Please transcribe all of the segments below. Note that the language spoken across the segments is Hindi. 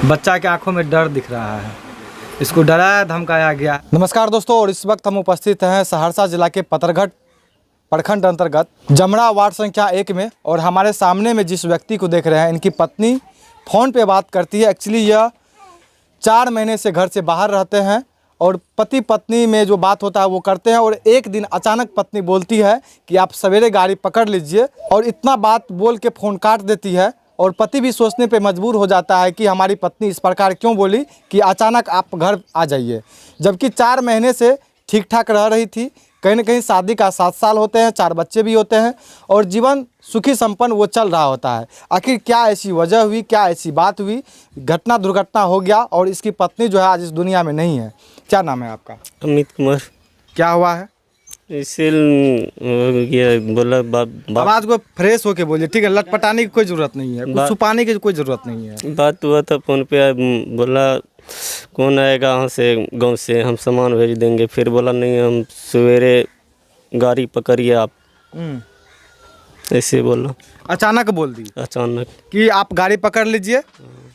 बच्चा के आंखों में डर दिख रहा है, इसको डराया धमकाया गया। नमस्कार दोस्तों, और इस वक्त हम उपस्थित हैं सहरसा जिला के पतरघट प्रखंड अंतर्गत जमरा वार्ड संख्या 1 में। और हमारे सामने में जिस व्यक्ति को देख रहे हैं, इनकी पत्नी फ़ोन पे बात करती है। एक्चुअली यह 4 महीने से घर से बाहर रहते हैं और पति पत्नी में जो बात होता है वो करते हैं। और एक दिन अचानक पत्नी बोलती है कि आप सवेरे गाड़ी पकड़ लीजिए, और इतना बात बोल के फ़ोन काट देती है। और पति भी सोचने पे मजबूर हो जाता है कि हमारी पत्नी इस प्रकार क्यों बोली कि अचानक आप घर आ जाइए, जबकि 4 महीने से ठीक ठाक रह रही थी। कहीं ना कहीं शादी का 7 साल होते हैं, 4 बच्चे भी होते हैं और जीवन सुखी संपन्न वो चल रहा होता है। आखिर क्या ऐसी वजह हुई, क्या ऐसी बात हुई, घटना दुर्घटना हो गया और इसकी पत्नी जो है आज इस दुनिया में नहीं है। क्या नाम है आपका? अमित कुमार। क्या हुआ है? इसे बोला आवाज़ को फ्रेश होके बोलिए, ठीक है? लटपटाने की कोई ज़रूरत नहीं है, कुछ छुपाने की कोई ज़रूरत नहीं है। बात हुआ था फ़ोन पे, बोला कौन आएगा यहाँ से, गांव से हम सामान भेज देंगे। फिर बोला नहीं, हम सवेरे गाड़ी पकड़िए आप, ऐसे बोला। अचानक बोल दी अचानक कि आप गाड़ी पकड़ लीजिए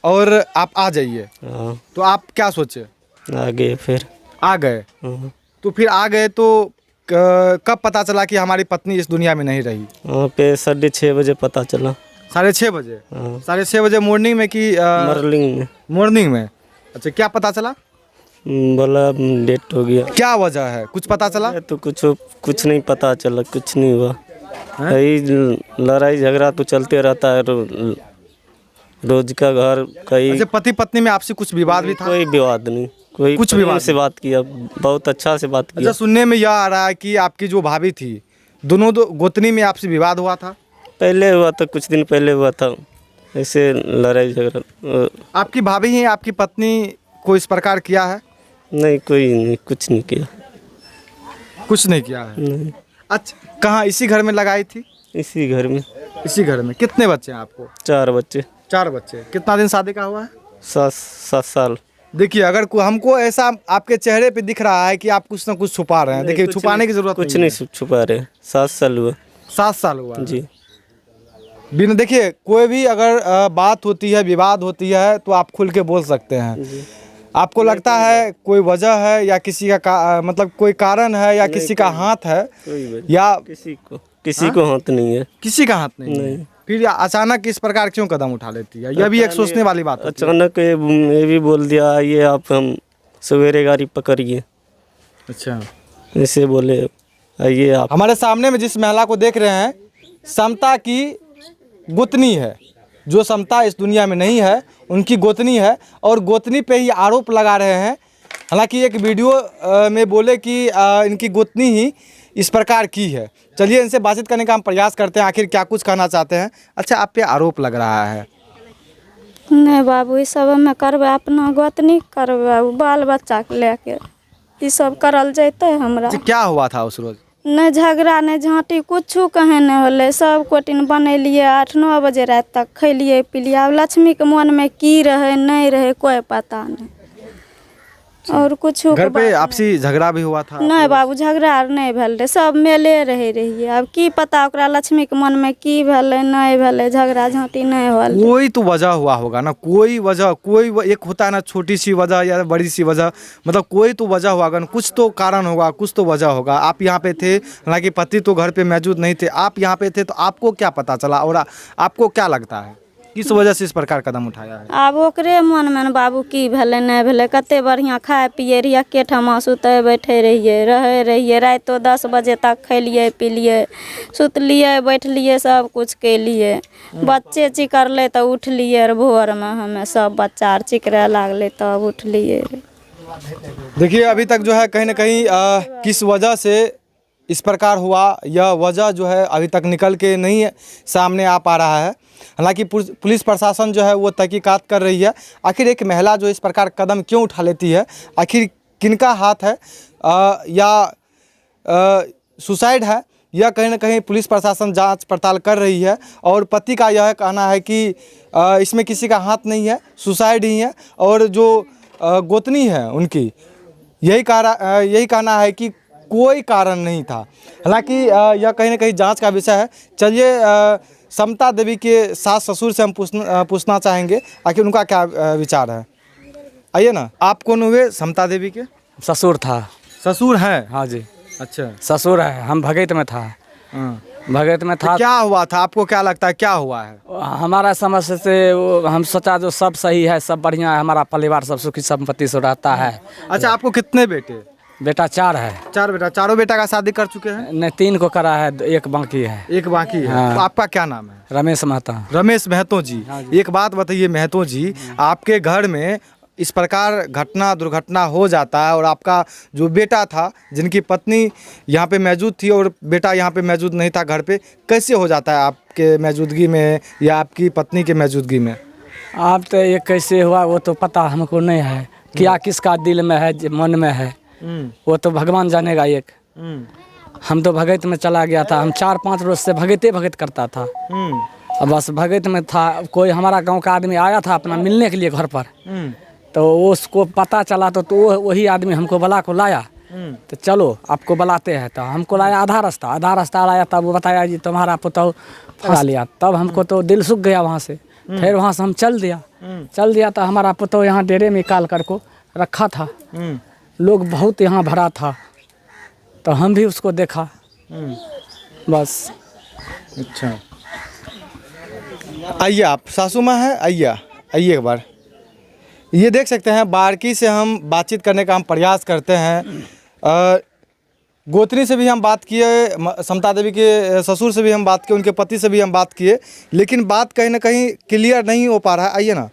और आप आ जाइए। हाँ, तो आप क्या सोचे? आ गए। फिर आ गए। हाँ, तो फिर आ गए तो कब पता चला कि हमारी पत्नी इस दुनिया में नहीं रही? वहाँ पे 6:30 बजे पता चला। 6:30 बजे? हाँ, 6:30 बजे मॉर्निंग में कि मॉर्निंग में। मॉर्निंग में। अच्छा, क्या पता चला? बोला डेट हो गया। क्या वजह है, कुछ पता चला? तो कुछ नहीं पता चला, कुछ नहीं हुआ। यही लड़ाई झगड़ा तो चलते रहता है, रोज का घर कहीं। अच्छा, पति पत्नी में आपसे कुछ विवाद भी था? कोई विवाद नहीं, कोई कुछ विवाद से बात किया, बहुत अच्छा से बात किया। अच्छा, सुनने में यह आ रहा है कि आपकी जो भाभी थी, दोनों गोतनी में आपसे विवाद हुआ था? पहले हुआ था, कुछ दिन पहले हुआ था ऐसे लड़ाई झगड़ा। आपकी भाभी ही आपकी पत्नी को इस प्रकार किया है? नहीं, कोई नहीं, कुछ नहीं किया। कुछ नहीं किया है? नहीं। अच्छा, कहाँ इसी घर में लगाई थी? इसी घर में। इसी घर में। कितने बच्चे हैं आपको? 4 बच्चे। 4 बच्चे। कितना दिन शादी का हुआ है? 7 साल। देखिए, अगर हमको ऐसा आपके चेहरे पे दिख रहा है कि आप कुछ ना कुछ छुपा रहे हैं। देखिए, छुपाने की जरूरत कुछ नहीं छुपा रहे। 7 साल हुआ। 7 साल हुआ जी। बिना देखिए, कोई भी अगर बात होती है, विवाद होती है, तो आप खुल के बोल सकते हैं। आपको लगता है कोई वजह है या किसी का मतलब कोई कारण है या किसी का हाथ है, या किसी को हाथ नहीं है? किसी का हाथ नहीं है। फिर अचानक इस प्रकार क्यों कदम उठा लेती है? यह भी एक सोचने वाली बात है। अचानक ये भी बोल दिया, आइए आप, हम सवेरे गाड़ी पकड़िए। अच्छा, ऐसे बोले, आइए आप। हमारे सामने में जिस महिला को देख रहे हैं, समता की गोतनी है। जो समता इस दुनिया में नहीं है, उनकी गोतनी है, और गोतनी पे ही आरोप लगा रहे हैं। हालांकि एक वीडियो में बोले कि इनकी गोतनी ही इस प्रकार की है। चलिए, इनसे बातचीत करने का हम प्रयास करते हैं, आखिर क्या कुछ कहना चाहते हैं। अच्छा, आप पे आरोप लग रहा है? नहीं बाबू, ये सब हमें करबे, अपना गोतनी करबे, बाल बच्चा के लेके ये सब करल जैते हमरा। क्या हुआ था उस रोज? नहीं झगड़ा, नहीं झाँटी, कुछ कहे नहीं होले। सब कोटिन बनैलिए, 8-9 बजे रात तक खैलिए पीलिए। अब लक्ष्मी के मन में की रहे नहीं रहे कोई पता नहीं। और कुछ घर पे आपसी झगड़ा भी हुआ था? नहीं बाबू, झगड़ा नहीं भेल रहे, सब मेले रहिए। अब की पता ओकरा लक्ष्मी के मन में की भेले नहीं भेले, झगड़ा झाँटी नहीं होल। कोई तो वजह हुआ होगा ना, कोई वजह, एक होता है ना छोटी सी वजह या बड़ी सी वजह, मतलब कोई तो वजह होगा ना, कुछ तो कारण होगा, कुछ तो वजह होगा। आप यहाँ पे थे, हालांकि पति तो घर पे मौजूद नहीं थे, आप यहाँ पे थे, तो आपको क्या पता चला और आपको क्या लगता है किस वजह से इस प्रकार कदम उठाया है? अब ओकरे मन में बाबू की भेले नहीं भेले। कते बढ़िया खाए पिए रहिए, के ठमा सुते बैठे रहिए, रहे रहिए। रात 10 बजे तक खैलिए पीलिए, सुतलिए बैठलिए, सब कुछ केलिए। बच्चे चिकरले तो उठलिए भोर में, हमें सब बच्चा आर चिकरे लागले तब उठलिए। देखिए, अभी तक जो है कहीं ना कहीं किस वजह से इस प्रकार हुआ, यह वजह जो है अभी तक निकल के नहीं सामने आ पा रहा है। हालांकि पुलिस प्रशासन जो है वो तहकीकात कर रही है। आखिर एक महिला जो इस प्रकार कदम क्यों उठा लेती है, आखिर किनका हाथ है, या सुसाइड है, यह कहीं ना कहीं पुलिस प्रशासन जांच पड़ताल कर रही है। और पति का यह कहना है कि इसमें किसी का हाथ नहीं है, सुसाइड ही है। और जो गोतनी है उनकी यही कहना है कि कोई कारण नहीं था। हालांकि यह कहीं ना कहीं जांच का विषय है। चलिए समता देवी के सास ससुर से हम पूछना चाहेंगे आखिर उनका क्या विचार है। आइए ना, आप कौन हुए समता देवी के? ससुर था। ससुर हैं? हाँ जी, अच्छा, ससुर है। हम भगत में था। हाँ। भगत में था। तो क्या हुआ था, आपको क्या लगता है क्या हुआ है? हमारा समझ से हम सोचा जो सब सही है, सब बढ़िया है, हमारा परिवार सब सुखी संपत्ति से रहता है। अच्छा, आपको कितने बेटे? बेटा 4 है। 4 बेटा। चारों बेटा का शादी कर चुके हैं? नहीं, 3 को करा है, 1 बाकी है। एक बाकी है। हाँ। तो आपका क्या नाम है? रमेश महता। रमेश महतो जी। एक बात बताइए महतो जी, आपके घर में इस प्रकार दुर्घटना हो जाता है और आपका जो बेटा था, जिनकी पत्नी यहाँ पे मौजूद थी और बेटा यहाँ पे मौजूद नहीं था घर पे, कैसे हो जाता है आपके मौजूदगी में या आपकी पत्नी के मौजूदगी में? आप तो ये कैसे हुआ वो तो पता हमको नहीं है, क्या किसका दिल में है, मन में है, वो तो भगवान जानेगा। एक हम तो भगत में चला गया था। हम 4-5 रोज से भगत करता था। अब बस भगत में था। कोई हमारा गांव का आदमी आया था अपना मिलने के लिए घर पर, तो उसको पता चला तो वही आदमी हमको बुला को लाया। तो चलो आपको बुलाते हैं, तो हमको लाया आधा रास्ता लाया। तब वो बताया जी तुम्हारा पुतौ फंसा लिया। तब हमको तो दिल सूख गया वहाँ से। फिर वहाँ से हम चल दिया तो हमारा पुतौ यहाँ डेरे में निकाल कर को रखा था। लोग बहुत यहाँ भरा था, तो हम भी उसको देखा बस। अच्छा, आइए आप, सासू माँ है, आइए एक बार। ये देख सकते हैं, बारकी से हम बातचीत करने का हम प्रयास करते हैं। गोतनी से भी हम बात किए, समता देवी के ससुर से भी हम बात किए, उनके पति से भी हम बात किए, लेकिन बात कहीं ना कहीं क्लियर नहीं हो पा रहा है। आइए ना,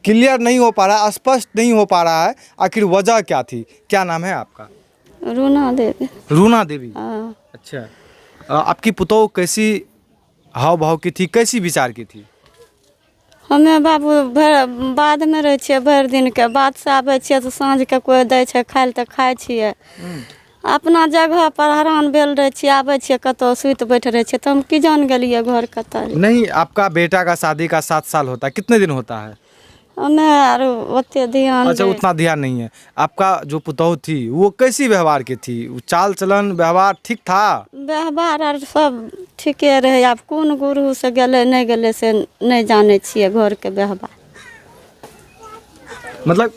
क्लियर नहीं हो पा रहा है, स्पष्ट नहीं हो पा रहा है। आखिर वजह क्या थी? क्या नाम है आपका? रूना देवी। रूना देवी। हाँ। अच्छा, आपकी पुतोह कैसी हाव भाव की थी, कैसी विचार की थी? हमे बाबू बाद में रहे छियै, भरि दिन के बाद से आबै छियै तो साँझ के कोई दै छै खाय ले तो खाय छियै। अपना जगह पर हैरान भेल रहे छियै, आबै छियै कतौ सुति बैठ रहे छियै, तो हम की जान गेलियै घर कतऽ। नहीं, आपका बेटा का शादी का 7 साल होता है, कितने दिन होता है? हमें आरो ओते ध्यान अच्छा, उतना ध्यान नहीं है। आपका जो पुतोह थी वो कैसी व्यवहार की थी? वो चाल चलन व्यवहार ठीक था? व्यवहार आर सब ठीके रहे। आब कोन गुरु से गेले नहीं गेले से नहीं जाने छियै घर के व्यवहार। मतलब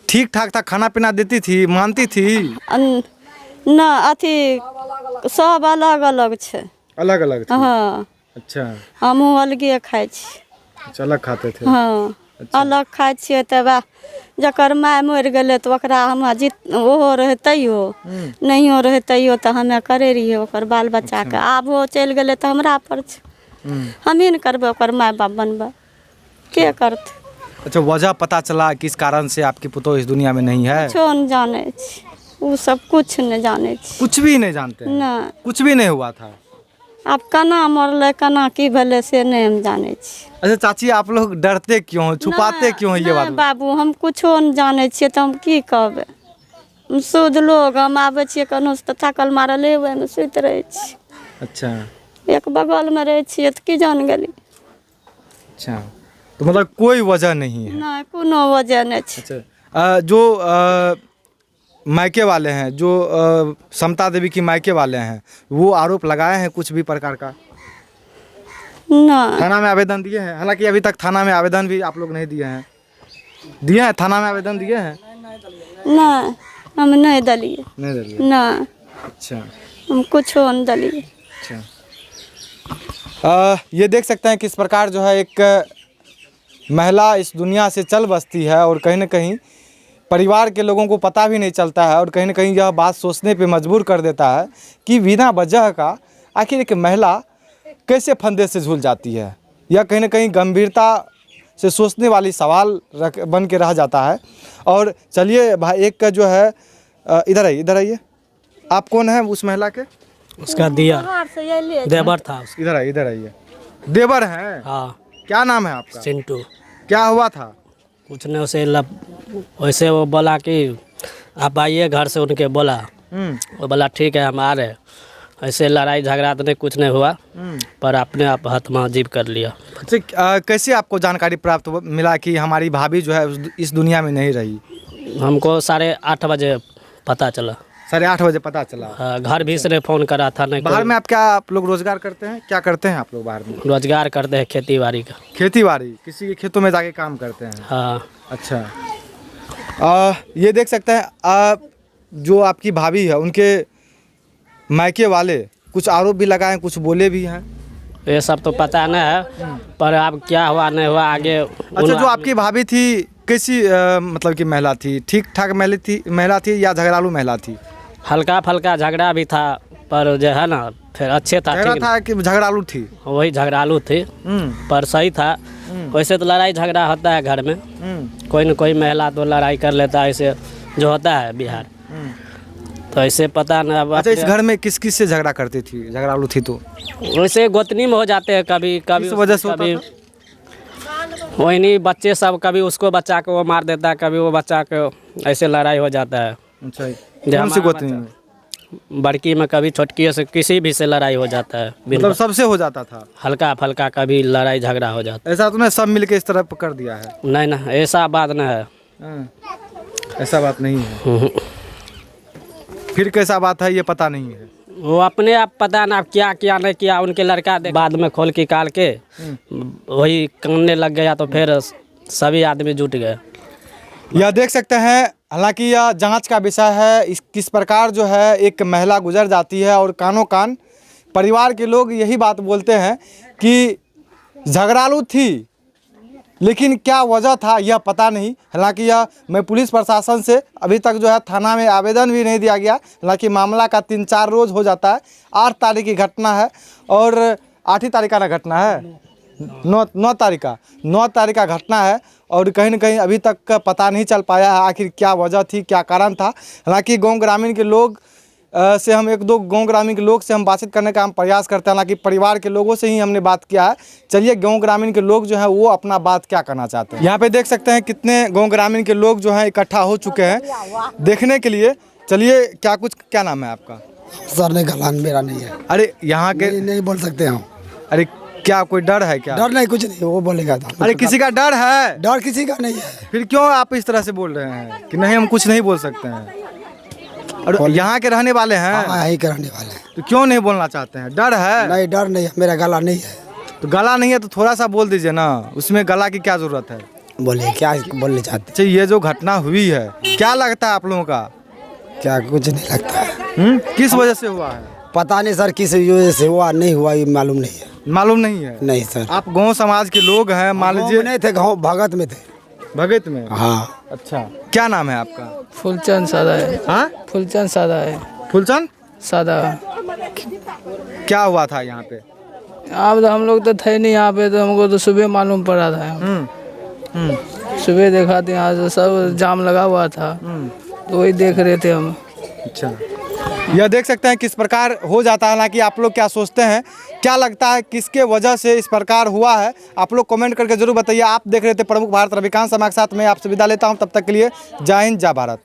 ठीक ठाक था, खाना पीना देती थी, मानती थी? न अथी सब अलग अलग छै। अलग अलग थी? हाँ। अच्छा, हमहूँ अलगे खाइ छी। अलग खाते थे? हाँ। अच्छा। अलग खाइ छियै तऽ वएह जकर माय मरि गेलै तऽ ओकरा हम ओहो रहै तैयो, नहियो रहै तैयो तऽ हमे करे रहियै ओकर बाल बच्चा के। आब वो चलि गेलै तऽ हमरा पर छै, हमही ने करबै ओकर माय बाप बनबै, के करतै? अच्छा, वजह पता चला किस कारण से आपकी पुतोह इस दुनिया में नहीं है? कुछो नहीं जाने छी, वो सब कुछ नहीं जाने छी। कुछ भी नहीं जानते हैं? नहीं। कुछ भी नहीं हुआ था? अब केना मरलै केना की भेलै से नहीं हम जाने छी। अच्छा चाची, आप लोग डरते क्यों, छुपाते क्यों है ये बात? बाबू हम कुछो नहीं जाने छियै तऽ हम की कहबै। हम शुद्ध लोग, हम आबै छियै कनो से थाकल मारल है में सुति रहे छी। अच्छा, एक बगल में रहे छियै तऽ की जान गेली। अच्छा, तो मतलब कोई वजह नहीं है? नहीं, कोनो वजह नहीं छै। अच्छा, जो मायके वाले हैं, जो समता देवी की मायके वाले हैं, वो आरोप लगाए हैं कुछ भी प्रकार का? नहीं। थाना में आवेदन दिए हैं? हालांकि अभी तक थाना में आवेदन भी आप लोग नहीं दिए हैं। दिए हैं? थाना में आवेदन दिए हैं? नहीं, हम नहीं दलिए। नहीं दिए? नहीं, अच्छा, हम कुछो नहीं दलिए। अच्छा, ये देख सकते हैं किस प्रकार जो है एक महिला इस दुनिया से चल बसती है और कहीं ना कहीं परिवार के लोगों को पता भी नहीं चलता है, और कहीं ना कहीं यह बात सोचने पे मजबूर कर देता है कि बिना वजह का आखिर एक महिला कैसे फंदे से झूल जाती है। यह कहीं ना कहीं गंभीरता से सोचने वाली सवाल बन के रह जाता है। और चलिए भाई, एक का जो है इधर आइए। आप कौन है उस महिला के? उसका दिया देवर था उसका। इधर आइए। देवर है? हाँ। क्या नाम है आपका? चिंटू। क्या हुआ था? कुछ नहीं, उसे वैसे वो बोला कि आप आइए घर से, उनके बोला। वो बोला ठीक है हम आ रहे। ऐसे लड़ाई झगड़ा तो नहीं, कुछ नहीं हुआ, पर अपने आप हत्मा जीव कर लिया। अच्छा, कैसे आपको जानकारी प्राप्त मिला कि हमारी भाभी जो है इस दुनिया में नहीं रही? हमको 8:30 बजे पता चला। 8:30 बजे पता चला। घर भी से फ़ोन करा था नहीं। बाहर में आप लोग रोजगार करते हैं, क्या करते हैं आप लोग बाहर में? रोजगार करते हैं खेती बाड़ी का। खेती बाड़ी, किसी के खेतों में जाके काम करते हैं? हाँ। अच्छा। ये देख सकते हैं जो आपकी भाभी है उनके मायके वाले कुछ आरोप भी लगाए, कुछ बोले भी हैं। ये सब तो पता नहीं है, पर अब क्या हुआ नहीं हुआ आगे। अच्छा, जो आपकी भाभी थी कैसी मतलब कि महिला थी? ठीक ठाक महिला थी या झगड़ालू महिला थी? हल्का फल्का झगड़ा भी था, पर जो है ना फिर अच्छे था। ठीक था कि झगड़ालू थी? वही झगड़ालू थी, पर सही था। वैसे तो लड़ाई झगड़ा होता है घर में, कोई न कोई महिला तो लड़ाई कर लेता है, ऐसे जो होता है बिहार। तो ऐसे पता नहीं। अच्छा, इस घर में किस किस से झगड़ा करती थी? झगड़ालू थी तो वैसे गोतनी में हो जाते हैं कभी कभी। इस वजह से कभी वही नहीं, बच्चे सब कभी उसको बच्चा को वो मार देता है, कभी वो बच्चा को, ऐसे लड़ाई हो जाता है। अच्छा, कौन सी गोतनी में? बड़की में कभी छोटकी से किसी भी से लड़ाई हो जाता है। मतलब सबसे हो जाता था? हल्का फल्का कभी लड़ाई झगड़ा हो जाता है। ऐसा तो नहीं सब मिलके इस तरह कर दिया है? नहीं ना, ऐसा बात नहीं है। ऐसा बात नहीं है। फिर कैसा बात है ये पता नहीं है। वो अपने आप पता ना क्या किया नहीं किया, उनके लड़का बाद में खोल के काल के वही कानने लग गया, तो फिर सभी आदमी जुट गए। यह देख सकते हैं, हालांकि यह जांच का विषय है। किस प्रकार जो है एक महिला गुजर जाती है और कानों कान परिवार के लोग यही बात बोलते हैं कि झगड़ालू थी, लेकिन क्या वजह था यह पता नहीं। हालांकि यह मैं पुलिस प्रशासन से अभी तक जो है थाना में आवेदन भी नहीं दिया गया। हालांकि मामला का 3-4 रोज हो जाता है। 8 तारीख की घटना है और 8 तारीख का ना घटना है, 9 तारीख का घटना है और कहीं न कहीं अभी तक का पता नहीं चल पाया है आखिर क्या वजह थी, क्या कारण था। हालांकि गाँव ग्रामीण के लोग से हम 1-2 गाँव ग्रामीण के लोग से हम बातचीत करने का हम प्रयास करते हैं। हालांकि परिवार के लोगों से ही हमने बात किया है। चलिए गाँव ग्रामीण के लोग जो हैं वो अपना बात क्या करना चाहते हैं। यहाँ पे देख सकते हैं कितने गाँव ग्रामीण के लोग जो हैं इकट्ठा हो चुके हैं देखने के लिए। चलिए क्या नाम है आपका? सर नहीं, गला मेरा नहीं है। अरे यहाँ के नहीं बोल सकते हम। अरे क्या कोई डर है क्या? डर नहीं, कुछ नहीं, वो बोलेगा था। अरे किसी का डर है? डर किसी का नहीं है। फिर क्यों आप इस तरह से बोल रहे हैं कि नहीं हम कुछ नहीं बोल सकते हैं? और यहाँ के रहने वाले हैं? हाँ, यहीं के रहने वाले हैं। तो क्यों नहीं बोलना चाहते हैं? डर है? नहीं, डर नहीं है, मेरा गला नहीं है। तो गला नहीं है तो थोड़ा सा बोल दीजिए ना, उसमें गला की क्या जरूरत है? बोलिए क्या बोलना चाहते? अच्छा, ये जो घटना हुई है क्या लगता है आप लोगों का? क्या कुछ नहीं लगता है। किस वजह से हुआ है? पता नहीं सर, किस वजह से हुआ नहीं हुआ ये मालूम नहीं है। मालूम नहीं है? नहीं सर। आप गांव समाज के लोग हैं, मान लीजिए। नहीं थे, गाँव भगत में थे। भगत में? हाँ। अच्छा, क्या नाम है आपका? फुलचंद सादा है। हाँ, फुलचंद सादा है। फुलचंद सादा। क्या हुआ था यहाँ पे? अब तो हम लोग तो थे नहीं यहाँ पे, तो हमको तो सुबह मालूम पड़ा था। सुबह देखा था यहाँ से सब जाम लगा हुआ था, तो वही देख रहे थे हम। अच्छा, यह देख सकते हैं किस प्रकार हो जाता है। हालांकि आप लोग क्या सोचते हैं, क्या लगता है किसके वजह से इस प्रकार हुआ है, आप लोग कमेंट करके जरूर बताइए। आप देख रहे थे प्रमुख भारत रविकांत समाज के साथ मैं आपसे विदा लेता हूं। तब तक के लिए जय हिंद, जय भारत।